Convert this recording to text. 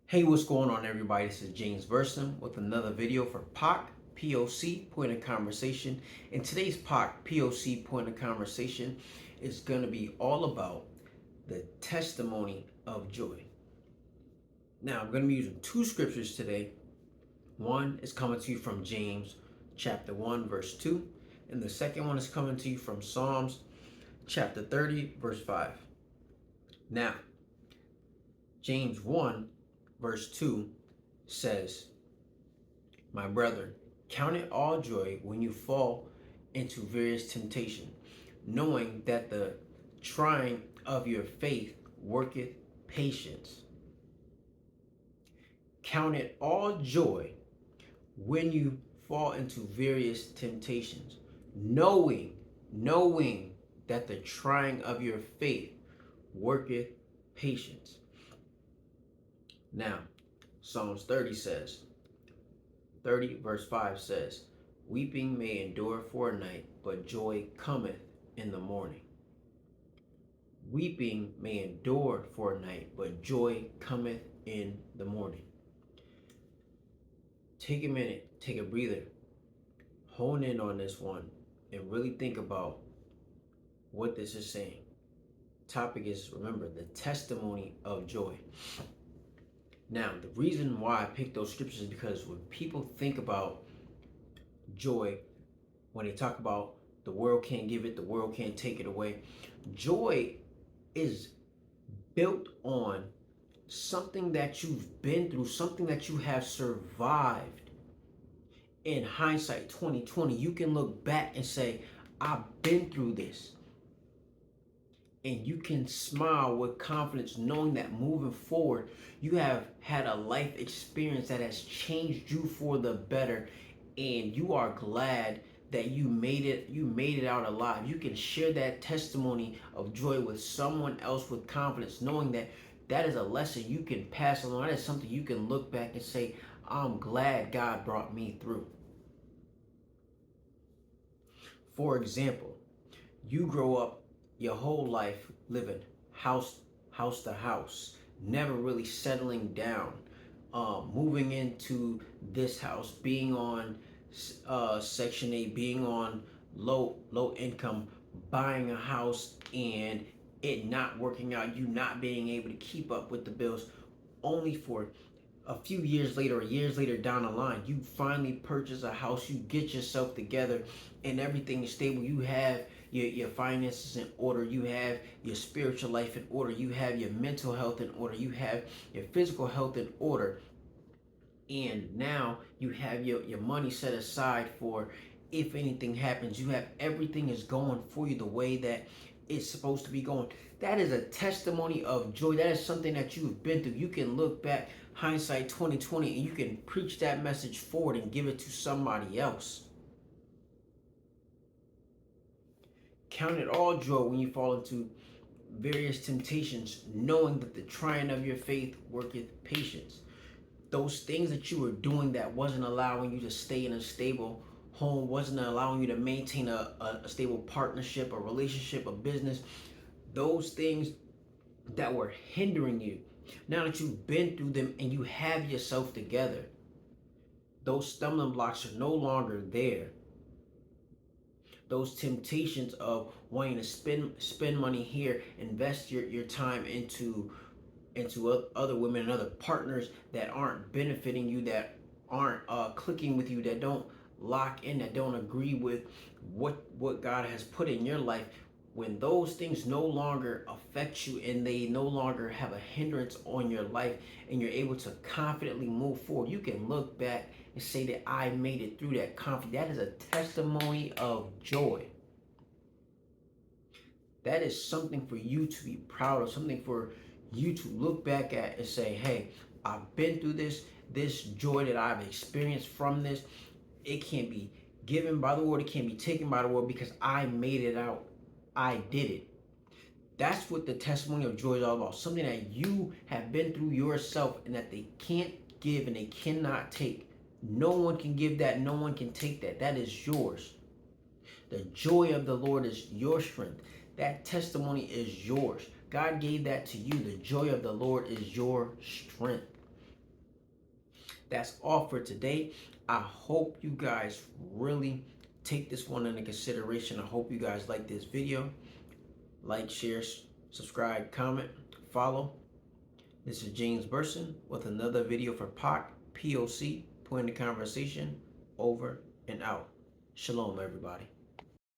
Hey, what's going on, everybody? This is James Verson with another video for P.O.C. Point of Conversation. In today's P.O.C. Point of Conversation is going to be all about the testimony of joy. Now, I'm going to be using two scriptures today. One is coming to you from James chapter 1, verse 2, and the second one is coming to you from Psalms chapter 30, verse 5. Now, James 1, verse 2 says, "My brethren, count it all joy when you fall into various temptation, knowing that the trying of your faith worketh patience." Count it all joy when you fall into various temptations, knowing that the trying of your faith worketh patience. Now, Psalms 30 verse 5 says, "Weeping may endure for a night, but joy cometh in the morning." Weeping may endure for a night, but joy cometh in the morning. Take a minute, take a breather, hone in on this one, and really think about what this is saying. Topic is, remember, the testimony of joy. Now, the reason why I picked those scriptures is because when people think about joy, when they talk about the world can't give it, the world can't take it away, joy is built on something that you've been through, something that you have survived. In hindsight 2020, you can look back and say, I've been through this. And you can smile with confidence knowing that moving forward, you have had a life experience that has changed you for the better, and you are glad that you made it out alive. You can share that testimony of joy with someone else with confidence, knowing that that is a lesson you can pass along. That is something you can look back and say, I'm glad God brought me through. For example, you grow up your whole life living house to house, never really settling down, moving into this house, being on Section 8, being on low income, buying a house and it not working out, you not being able to keep up with the bills, only for a few years later or years later down the line, you finally purchase a house, you get yourself together and everything is stable. You have your finances in order, you have your spiritual life in order, you have your mental health in order, you have your physical health in order, and now you have your money set aside for if anything happens. You have everything is going for you the way that it's supposed to be going. That is a testimony of joy. That is something that you've been through. You can look back, hindsight 2020, and you can preach that message forward and give it to somebody else. Count it all joy when you fall into various temptations, knowing that the trying of your faith worketh patience. Those things that you were doing that wasn't allowing you to stay in a stable home, wasn't allowing you to maintain a stable partnership, a relationship, a business, those things that were hindering you, now that you've been through them and you have yourself together, those stumbling blocks are no longer there. Those temptations of wanting to spend money here, invest your time into other women and other partners that aren't benefiting you, that aren't clicking with you, that don't lock in, that don't agree with what God has put in your life. When those things no longer affect you and they no longer have a hindrance on your life, and you're able to confidently move forward, you can look back and say that I made it through that confidence. That is a testimony of joy. That is something for you to be proud of, something for you to look back at and say, hey, I've been through this joy that I've experienced from this. It can't be given by the world, it can't be taken by the world, because I made it out. I did it. That's what the testimony of joy is all about. Something that you have been through yourself and that they can't give and they cannot take. No one can give that. No one can take that. That is yours. The joy of the Lord is your strength. That testimony is yours. God gave that to you. The joy of the Lord is your strength. That's all for today. I hope you guys really take this one into consideration. I hope you guys like this video. Like, share, subscribe, comment, follow. This is James Burson with another video for P.O.C. Point the conversation. Over and out. Shalom, everybody.